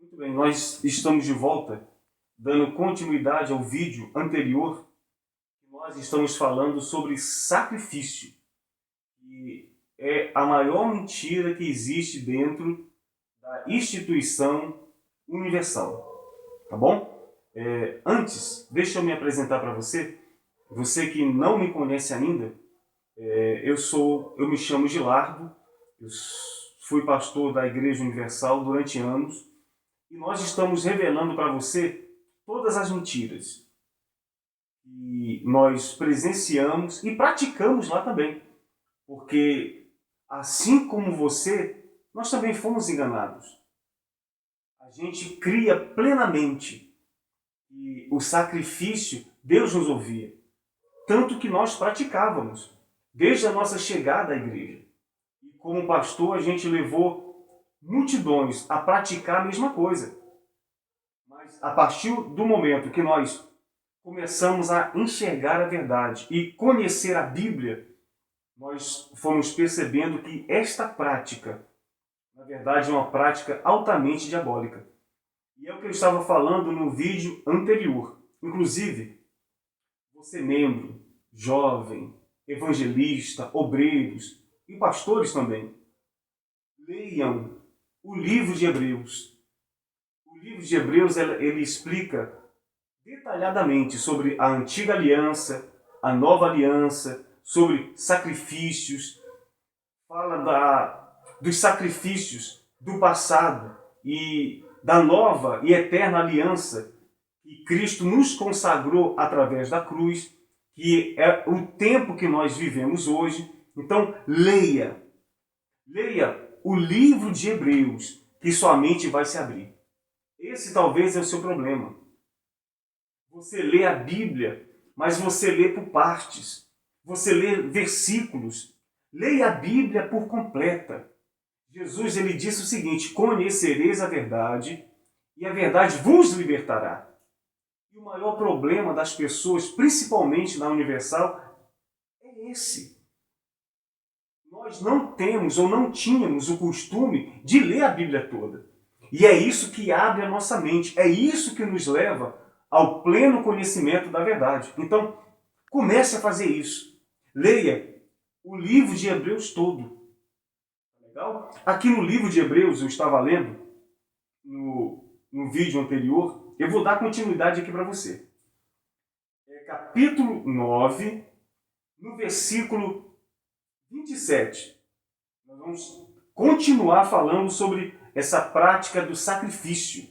Muito bem, nós estamos de volta, dando continuidade ao vídeo anterior. Nós estamos falando sobre sacrifício, que é a maior mentira que existe dentro da instituição universal. Tá bom? Antes, deixa eu me apresentar para você. Você que não me conhece ainda, eu me chamo Gilardo, eu fui pastor da Igreja Universal durante anos, e nós estamos revelando para você todas as mentiras que nós presenciamos e praticamos lá também. Porque, assim como você, nós também fomos enganados. A gente cria plenamente que o sacrifício Deus nos ouvia. Tanto que nós praticávamos, desde a nossa chegada à igreja. E como pastor, a gente levou multidões a praticar a mesma coisa. Mas a partir do momento que nós começamos a enxergar a verdade e conhecer a Bíblia, nós fomos percebendo que esta prática, na verdade, é uma prática altamente diabólica. E é o que eu estava falando no vídeo anterior. Inclusive, você membro, jovem, evangelista, obreiros e pastores também, leiam o livro de Hebreus. O livro de Hebreus ele explica detalhadamente sobre a antiga aliança, a nova aliança, sobre sacrifícios, fala dos sacrifícios do passado e da nova e eterna aliança que Cristo nos consagrou através da cruz, que é o tempo que nós vivemos hoje. Então, leia o livro de Hebreus, que sua mente vai se abrir. Esse talvez é o seu problema. Você lê a Bíblia, mas você lê por partes. Você lê versículos. Leia a Bíblia por completa. Jesus ele disse o seguinte: conhecereis a verdade e a verdade vos libertará. E o maior problema das pessoas, principalmente na Universal, é esse. Nós não temos ou não tínhamos o costume de ler a Bíblia toda. E é isso que abre a nossa mente, é isso que nos leva ao pleno conhecimento da verdade. Então, comece a fazer isso. Leia o livro de Hebreus todo. Legal? Aqui no livro de Hebreus, eu estava lendo, no vídeo anterior, eu vou dar continuidade aqui para você. Capítulo 9, no versículo 27. Nós vamos continuar falando sobre essa prática do sacrifício.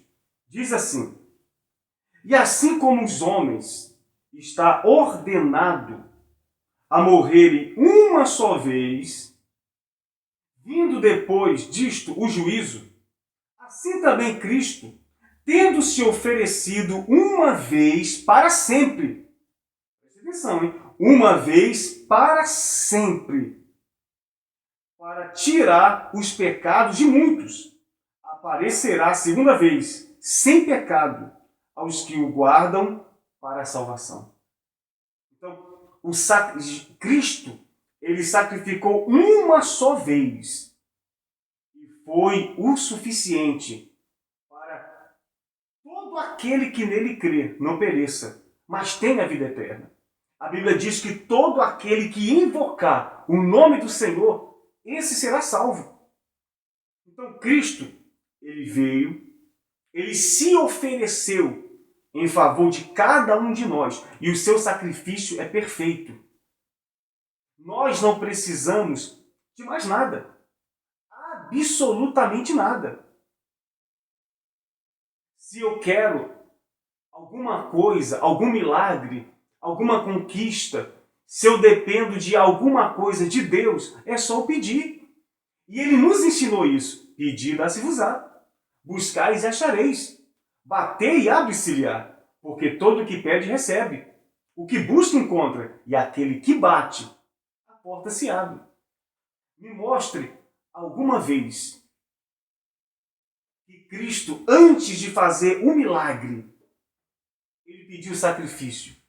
Diz assim: e assim como os homens está ordenado a morrerem uma só vez, vindo depois disto o juízo, assim também Cristo, tendo se oferecido uma vez para sempre. Presta atenção, hein? Uma vez para sempre, para tirar os pecados de muitos, aparecerá a segunda vez, sem pecado, aos que o guardam para a salvação. Então, Cristo, ele sacrificou uma só vez. E foi o suficiente para todo aquele que nele crê não pereça, mas tenha a vida eterna. A Bíblia diz que todo aquele que invocar o nome do Senhor, esse será salvo. Então, Cristo, ele veio, ele se ofereceu em favor de cada um de nós. E o seu sacrifício é perfeito. Nós não precisamos de mais nada. Absolutamente nada. Se eu quero alguma coisa, algum milagre, alguma conquista, se eu dependo de alguma coisa de Deus, é só eu pedir. E ele nos ensinou isso. Pedir, dá-se-vos-á. Buscais e achareis. Batei e abre-se-lhe-á. Porque todo o que pede, recebe. O que busca, encontra. E aquele que bate, a porta se abre. Me mostre alguma vez que Cristo, antes de fazer um milagre, ele pediu sacrifício.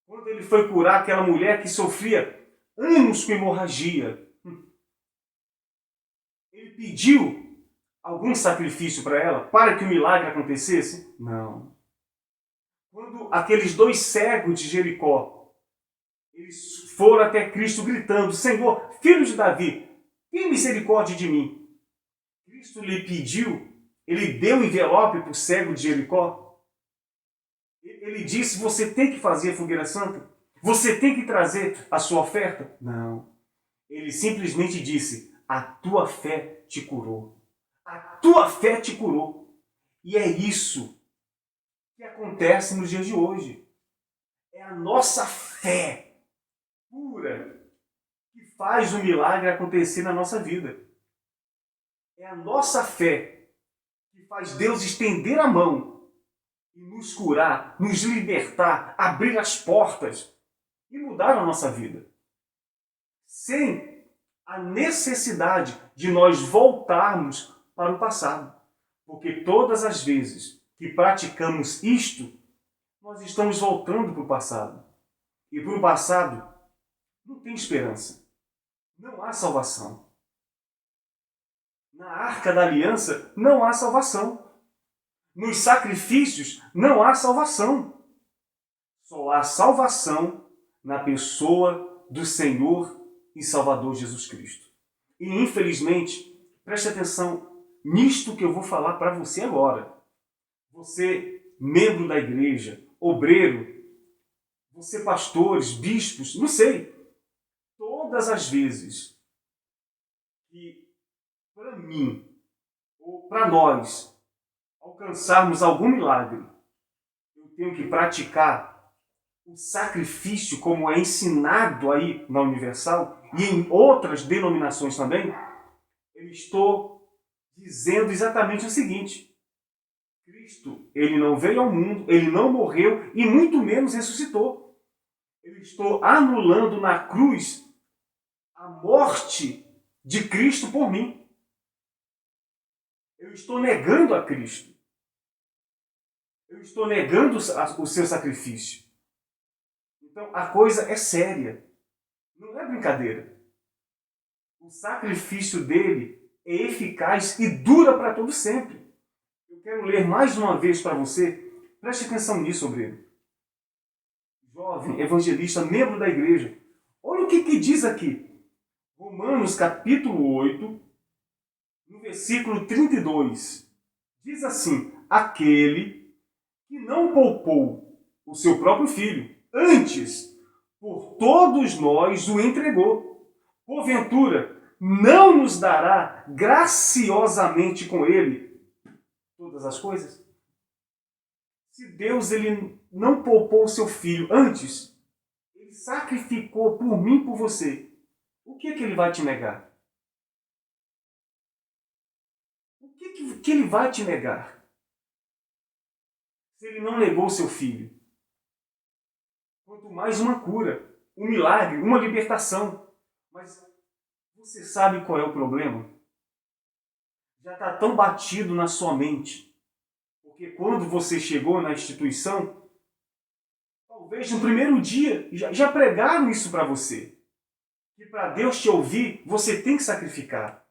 Quando ele foi curar aquela mulher que sofria anos com hemorragia, ele pediu algum sacrifício para ela, para que o milagre acontecesse? Não. Quando aqueles dois cegos de Jericó, eles foram até Cristo gritando: Senhor, filho de Davi, tem misericórdia de mim. Cristo lhe pediu, ele deu envelope para o cego de Jericó. Ele disse: você tem que fazer a fogueira santa? Você tem que trazer a sua oferta? Não. Ele simplesmente disse: a tua fé te curou. A tua fé te curou. E é isso que acontece nos dias de hoje. É a nossa fé pura que faz o milagre acontecer na nossa vida. É a nossa fé que faz Deus estender a mão e nos curar, nos libertar, abrir as portas e mudar a nossa vida. Sem a necessidade de nós voltarmos para o passado. Porque todas as vezes que praticamos isto, nós estamos voltando para o passado. E para o passado não tem esperança. Não há salvação. Na Arca da Aliança não há salvação. Nos sacrifícios não há salvação. Só há salvação na pessoa do Senhor e Salvador Jesus Cristo. E infelizmente, preste atenção nisto que eu vou falar para você agora. Você, membro da igreja, obreiro, você pastores, bispos, não sei. Todas as vezes que para mim ou para nós alcançarmos algum milagre, eu tenho que praticar o sacrifício como é ensinado aí na Universal e em outras denominações também, eu estou dizendo exatamente o seguinte: Cristo, ele não veio ao mundo, ele não morreu e muito menos ressuscitou. Eu estou anulando na cruz a morte de Cristo por mim. Eu estou negando a Cristo. Eu estou negando o seu sacrifício. Então a coisa é séria. Não é brincadeira. O sacrifício dele é eficaz e dura para todo sempre. Eu quero ler mais uma vez para você. Preste atenção nisso, obreiro. Jovem, evangelista, membro da igreja. Olha o que diz aqui. Romanos capítulo 8, no versículo 32. Diz assim: aquele que não poupou o seu próprio filho, antes, por todos nós o entregou. Porventura, não nos dará graciosamente com ele todas as coisas? Se Deus ele não poupou o seu filho antes, ele sacrificou por mim e por você, o que ele vai te negar? O que ele vai te negar? Se ele não negou o seu filho. Quanto mais uma cura, um milagre, uma libertação. Mas você sabe qual é o problema? Já está tão batido na sua mente. Porque quando você chegou na instituição, talvez no primeiro dia já pregaram isso para você. Que para Deus te ouvir, você tem que sacrificar.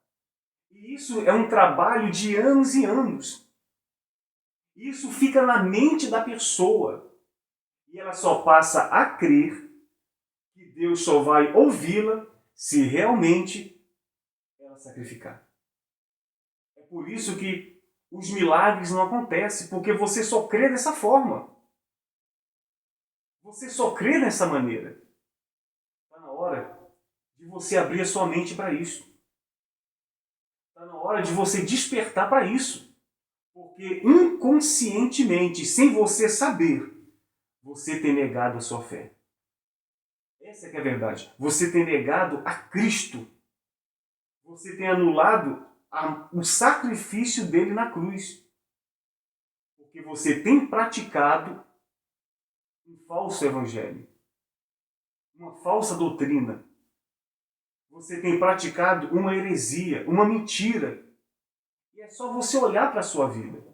E isso é um trabalho de anos e anos. Isso fica na mente da pessoa. E ela só passa a crer que Deus só vai ouvi-la se realmente ela sacrificar. É por isso que os milagres não acontecem, porque você só crê dessa forma. Você só crê dessa maneira. Está na hora de você abrir a sua mente para isso. Está na hora de você despertar para isso. Porque inconscientemente, sem você saber, você tem negado a sua fé. Essa é a verdade. Você tem negado a Cristo. Você tem anulado o sacrifício dele na cruz. Porque você tem praticado um falso evangelho. Uma falsa doutrina. Você tem praticado uma heresia, uma mentira. E é só você olhar para a sua vida.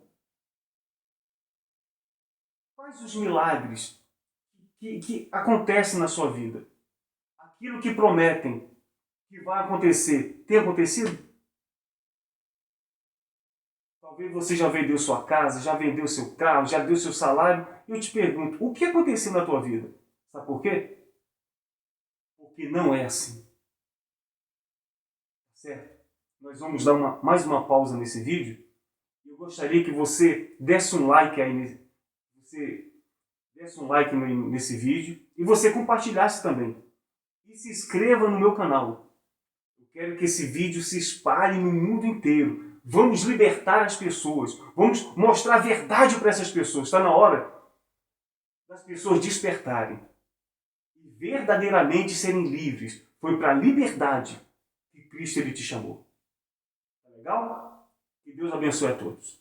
Quais os milagres que acontecem na sua vida? Aquilo que prometem que vai acontecer, tem acontecido? Talvez você já vendeu sua casa, já vendeu seu carro, já deu seu salário. E eu te pergunto, o que aconteceu na tua vida? Sabe por quê? Porque não é assim. Certo? Nós vamos dar mais uma pausa nesse vídeo. Eu gostaria que você desse um like aí nesse vídeo e você compartilhasse também. E se inscreva no meu canal. Eu quero que esse vídeo se espalhe no mundo inteiro. Vamos libertar as pessoas. Vamos mostrar a verdade para essas pessoas. Está na hora das pessoas despertarem e verdadeiramente serem livres. Foi para a liberdade que Cristo ele te chamou. Tá legal? Que Deus abençoe a todos.